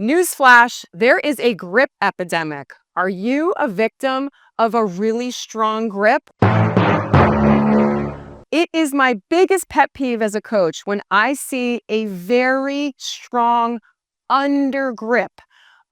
Newsflash, there is a grip epidemic. Are you a victim of a really strong grip? It is my biggest pet peeve as a coach when I see a very strong under grip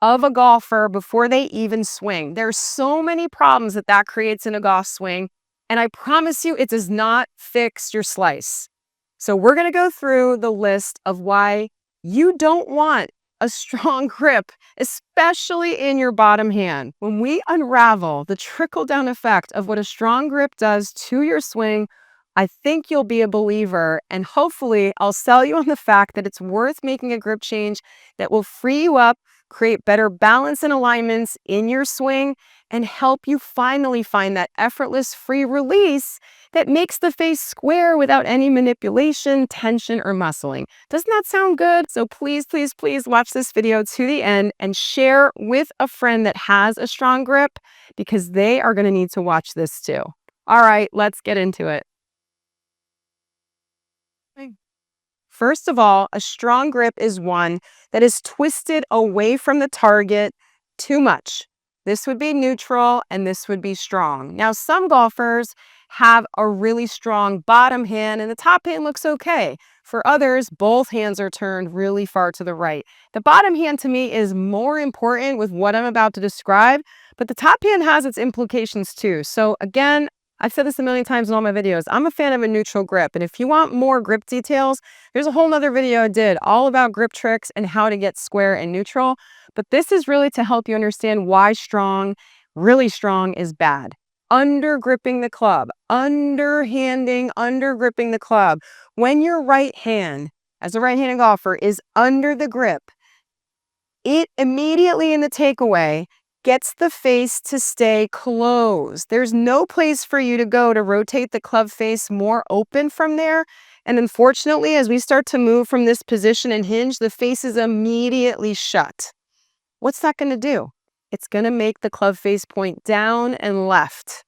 of a golfer before they even swing. There's so many problems that creates in a golf swing, and I promise you it does not fix your slice. So we're going to go through the list of why you don't want a strong grip, especially in your bottom hand. When we unravel the trickle-down effect of what a strong grip does to your swing, I think you'll be a believer, and hopefully I'll sell you on the fact that it's worth making a grip change that will free you up, create better balance and alignments in your swing, and help you finally find that effortless free release that makes the face square without any manipulation, tension, or muscling. Doesn't that sound good? So please, please, please watch this video to the end and share with a friend that has a strong grip, because they are going to need to watch this too. All right, let's get into it. First of all, a strong grip is one that is twisted away from the target too much. This would be neutral and this would be strong. Now, some golfers have a really strong bottom hand and the top hand looks okay. For others, both hands are turned really far to the right. The bottom hand to me is more important with what I'm about to describe, but the top hand has its implications too. So again, I've said this a million times in all my videos. I'm a fan of a neutral grip. And if you want more grip details, there's a whole nother video I did all about grip tricks and how to get square and neutral. But this is really to help you understand why strong, really strong is bad. Under gripping the club, underhanding, under gripping the club. When your right hand, as a right-handed golfer, is under the grip, it immediately in the takeaway gets the face to stay closed. There's no place for you to go to rotate the club face more open from there. And unfortunately, as we start to move from this position and hinge, the face is immediately shut. What's that going to do? It's going to make the club face point down and left.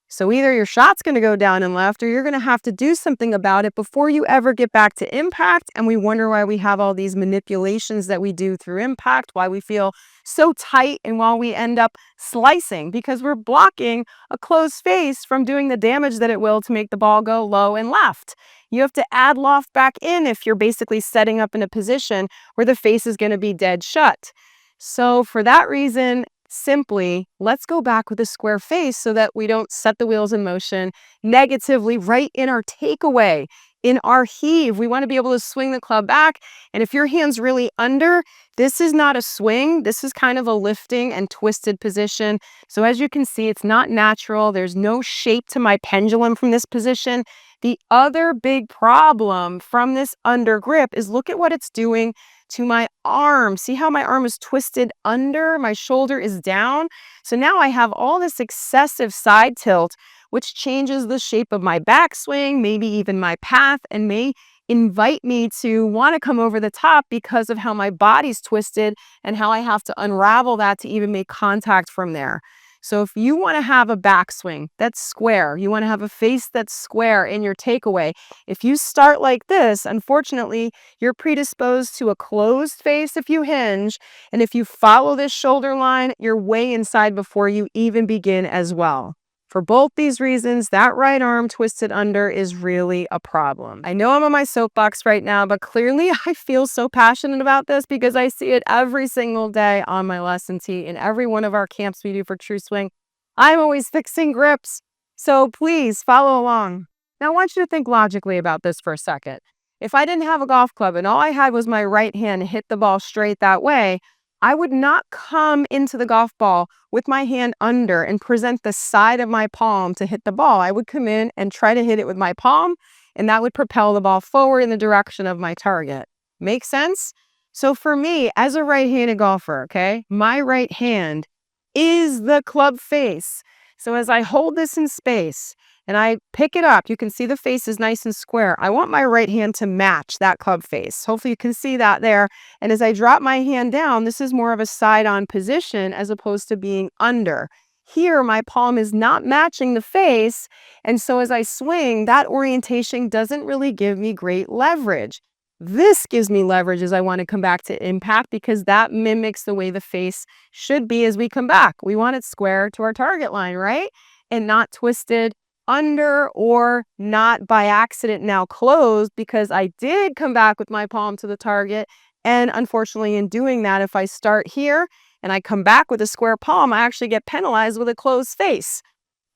So either your shot's going to go down and left, or you're going to have to do something about it before you ever get back to impact. And we wonder why we have all these manipulations that we do through impact, why we feel so tight, and why we end up slicing, because we're blocking a closed face from doing the damage that it will to make the ball go low and left. You have to add loft back in if you're basically setting up in a position where the face is going to be dead shut. So for that reason, simply, let's go back with a square face so that we don't set the wheels in motion negatively right in our takeaway, in our heave. We want to be able to swing the club back. And if your hand's really under, this is not a swing. This is kind of a lifting and twisted position. So as you can see, it's not natural. There's no shape to my pendulum from this position. The other big problem from this under grip is look at what it's doing to my arm. See how my arm is twisted under? My shoulder is down. So now I have all this excessive side tilt, which changes the shape of my backswing, maybe even my path, and may invite me to want to come over the top because of how my body's twisted and how I have to unravel that to even make contact from there. So if you want to have a backswing that's square, you want to have a face that's square in your takeaway, if you start like this, unfortunately, you're predisposed to a closed face if you hinge. And if you follow this shoulder line, you're way inside before you even begin as well. For both these reasons, that right arm twisted under is really a problem. I know I'm on my soapbox right now, but clearly I feel so passionate about this because I see it every single day on my lesson tee in every one of our camps we do for True Swing. I'm always fixing grips, so please follow along. Now I want you to think logically about this for a second. If I didn't have a golf club and all I had was my right hand to hit the ball straight that way, I would not come into the golf ball with my hand under and present the side of my palm to hit the ball. I would come in and try to hit it with my palm, and that would propel the ball forward in the direction of my target. Make sense? So for me, as a right-handed golfer, okay, my right hand is the club face. So as I hold this in space and I pick it up, you can see the face is nice and square. I want my right hand to match that club face. Hopefully you can see that there. And as I drop my hand down, this is more of a side-on position as opposed to being under. Here, my palm is not matching the face. And so as I swing, that orientation doesn't really give me great leverage. This gives me leverage as I want to come back to impact because that mimics the way the face should be as we come back. We want it square to our target line, right? And not twisted under or not by accident now closed because I did come back with my palm to the target. And unfortunately, in doing that, if I start here and I come back with a square palm, I actually get penalized with a closed face.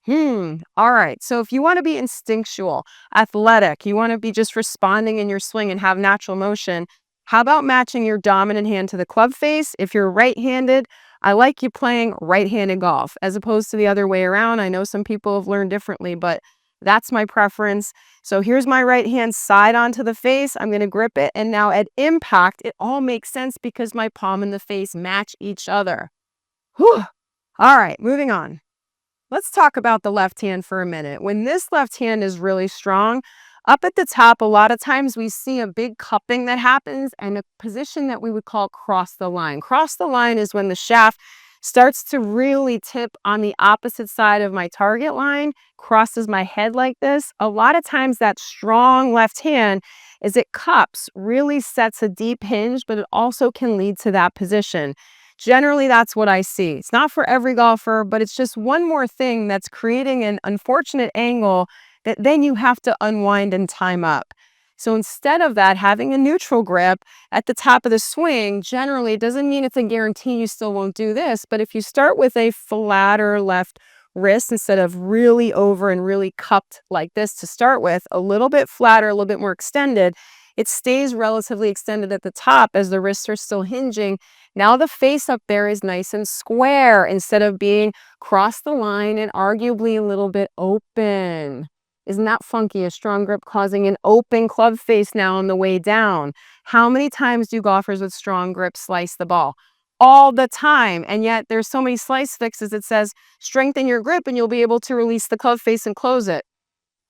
All right. So if you want to be instinctual, athletic, you want to be just responding in your swing and have natural motion, how about matching your dominant hand to the club face? If you're right-handed, I like you playing right-handed golf as opposed to the other way around. I know some people have learned differently, but that's my preference. So here's my right hand side onto the face. I'm going to grip it. And now at impact, it all makes sense because my palm and the face match each other. Whew. All right, moving on. Let's talk about the left hand for a minute. When this left hand is really strong, up at the top, a lot of times we see a big cupping that happens and a position that we would call cross the line. Cross the line is when the shaft starts to really tip on the opposite side of my target line, crosses my head like this. A lot of times that strong left hand, as it cups, really sets a deep hinge, but it also can lead to that position. Generally, that's what I see. It's not for every golfer, but it's just one more thing that's creating an unfortunate angle that then you have to unwind and time up. So instead of that, having a neutral grip at the top of the swing, generally it doesn't mean it's a guarantee you still won't do this, but if you start with a flatter left wrist instead of really over and really cupped like this to start with, a little bit flatter, a little bit more extended, it stays relatively extended at the top as the wrists are still hinging. Now the face up there is nice and square instead of being cross the line and arguably a little bit open. Isn't that funky? A strong grip causing an open club face now on the way down. How many times do golfers with strong grips slice the ball? All the time. And yet there's so many slice fixes that says strengthen your grip and you'll be able to release the club face and close it.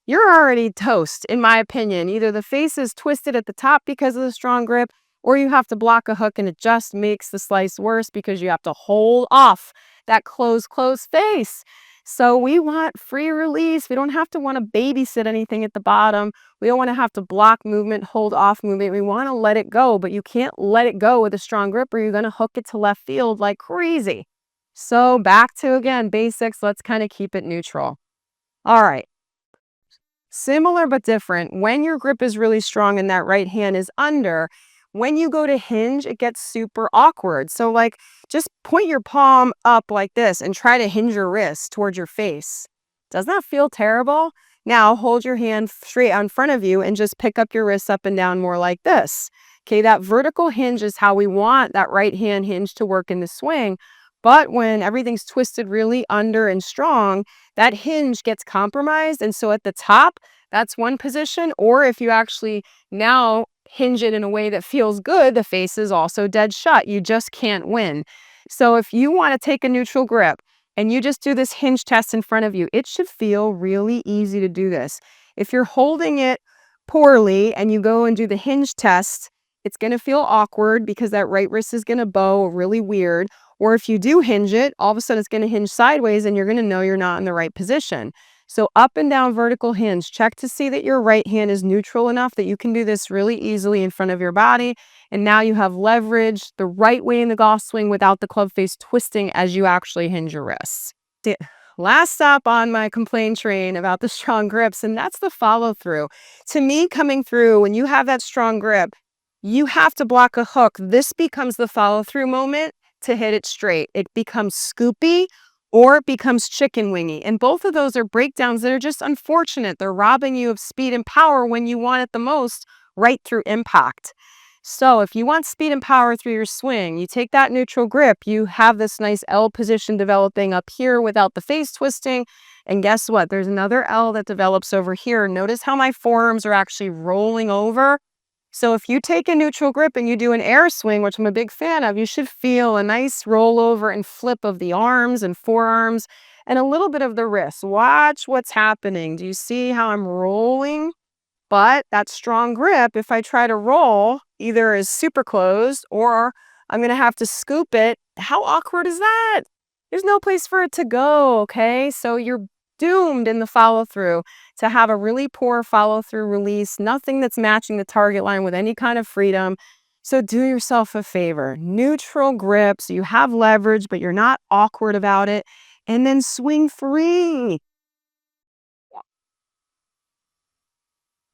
You're already toast, in my opinion. Either the face is twisted at the top because of the strong grip, or you have to block a hook and it just makes the slice worse because you have to hold off that closed face. So we want free release. We don't have to want to babysit anything at the bottom. We don't want to have to block movement, hold off movement. We want to let it go, but you can't let it go with a strong grip or you're going to hook it to left field like crazy. So back to, again, basics. Let's kind of keep it neutral. All right. Similar but different. When your grip is really strong and that right hand is under, when you go to hinge, it gets super awkward. So like just point your palm up like this and try to hinge your wrist towards your face. Doesn't that feel terrible? Now hold your hand straight out in front of you and just pick up your wrists up and down more like this. Okay, that vertical hinge is how we want that right hand hinge to work in the swing. But when everything's twisted really under and strong, that hinge gets compromised. And so at the top, that's one position. Or if you actually now hinge it in a way that feels good, the face is also dead shut. You just can't win. So if you want to take a neutral grip and you just do this hinge test in front of you, it should feel really easy to do this. If you're holding it poorly and you go and do the hinge test, it's going to feel awkward because that right wrist is going to bow really weird. Or if you do hinge it, all of a sudden it's going to hinge sideways and you're going to know you're not in the right position. So up and down vertical hinge, check to see that your right hand is neutral enough that you can do this really easily in front of your body. And now you have leverage the right way in the golf swing without the club face twisting as you actually hinge your wrists. Last stop on my complaint train about the strong grips, and that's the follow through. To me, coming through, when you have that strong grip, you have to block a hook. This becomes the follow through moment to hit it straight. It becomes scoopy or it becomes chicken wingy. And both of those are breakdowns that are just unfortunate. They're robbing you of speed and power when you want it the most right through impact. So if you want speed and power through your swing, you take that neutral grip, you have this nice L position developing up here without the face twisting. And guess what? There's another L that develops over here. Notice how my forearms are actually rolling over. So if you take a neutral grip and you do an air swing, which I'm a big fan of, you should feel a nice rollover and flip of the arms and forearms and a little bit of the wrist. Watch what's happening. Do you see how I'm rolling? But that strong grip, if I try to roll, either is super closed or I'm going to have to scoop it. How awkward is that? There's no place for it to go, okay? So you're doomed in the follow through to have a really poor follow-through release, nothing that's matching the target line with any kind of freedom. So do yourself a favor, neutral grip, so you have leverage, but you're not awkward about it, and then swing free.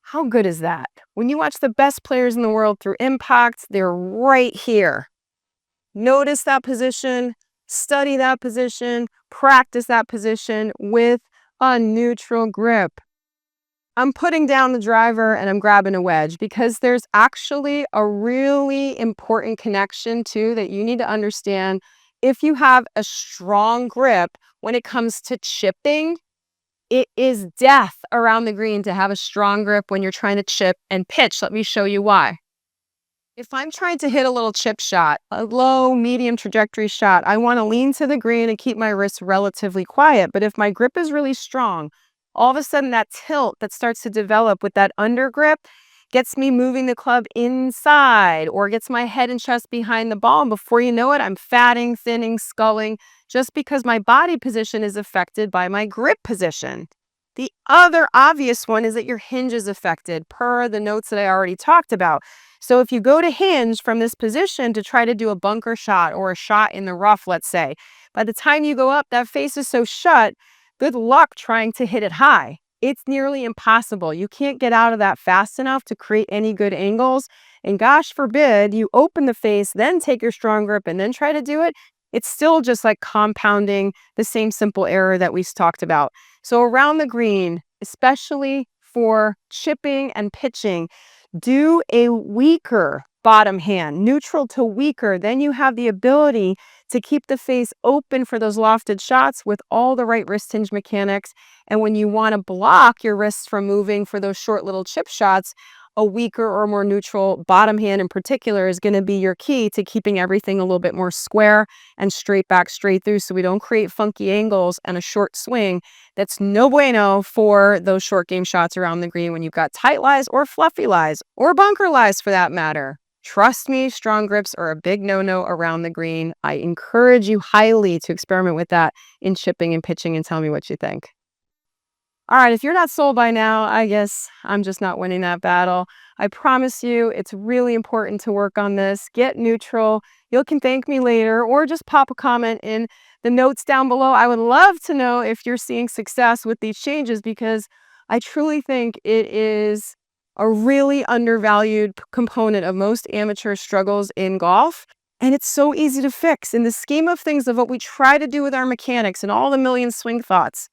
How good is that? When you watch the best players in the world through impact, they're right here. Notice that position, study that position, practice that position with a neutral grip. I'm putting down the driver and I'm grabbing a wedge because there's actually a really important connection too that you need to understand. If you have a strong grip when it comes to chipping, it is death around the green to have a strong grip when you're trying to chip and pitch. Let me show you why. If I'm trying to hit a little chip shot, a low, medium trajectory shot, I want to lean to the green and keep my wrists relatively quiet. But if my grip is really strong, all of a sudden that tilt that starts to develop with that under grip gets me moving the club inside or gets my head and chest behind the ball. And before you know it, I'm fatting, thinning, sculling, just because my body position is affected by my grip position. The other obvious one is that your hinge is affected per the notes that I already talked about. So if you go to hinge from this position to try to do a bunker shot or a shot in the rough, let's say, by the time you go up, that face is so shut, good luck trying to hit it high. It's nearly impossible. You can't get out of that fast enough to create any good angles. And gosh forbid you open the face, then take your strong grip and then try to do it. It's still just like compounding the same simple error that we talked about. So around the green, especially for chipping and pitching, do a weaker bottom hand, neutral to weaker. Then you have the ability to keep the face open for those lofted shots with all the right wrist hinge mechanics. And when you want to block your wrists from moving for those short little chip shots, a weaker or more neutral bottom hand in particular is going to be your key to keeping everything a little bit more square and straight back, straight through, so we don't create funky angles and a short swing. That's no bueno for those short game shots around the green when you've got tight lies or fluffy lies or bunker lies for that matter. Trust me, strong grips are a big no-no around the green. I encourage you highly to experiment with that in chipping and pitching and tell me what you think. All right, if you're not sold by now, I guess I'm just not winning that battle. I promise you, it's really important to work on this. Get neutral. You can thank me later or just pop a comment in the notes down below. I would love to know if you're seeing success with these changes because I truly think it is a really undervalued component of most amateur struggles in golf. And it's so easy to fix in the scheme of things of what we try to do with our mechanics and all the million swing thoughts.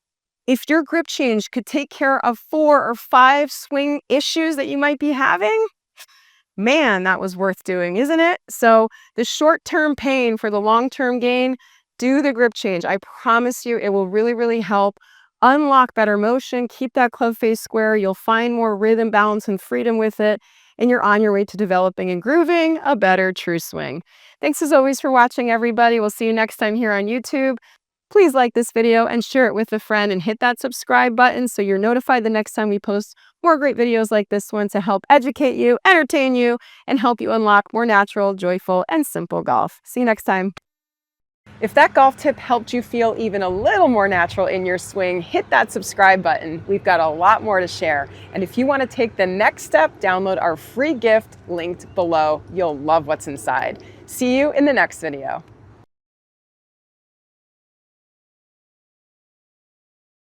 If your grip change could take care of 4 or 5 swing issues that you might be having, man, that was worth doing, isn't it? So the short-term pain for the long-term gain, do the grip change. I promise you it will really, really help unlock better motion, keep that club face square. You'll find more rhythm, balance, and freedom with it. And you're on your way to developing and grooving a better true swing. Thanks as always for watching, everybody. We'll see you next time here on YouTube. Please like this video and share it with a friend and hit that subscribe button so you're notified the next time we post more great videos like this one to help educate you, entertain you, and help you unlock more natural, joyful, and simple golf. See you next time. If that golf tip helped you feel even a little more natural in your swing, hit that subscribe button. We've got a lot more to share. And if you want to take the next step, download our free gift linked below. You'll love what's inside. See you in the next video.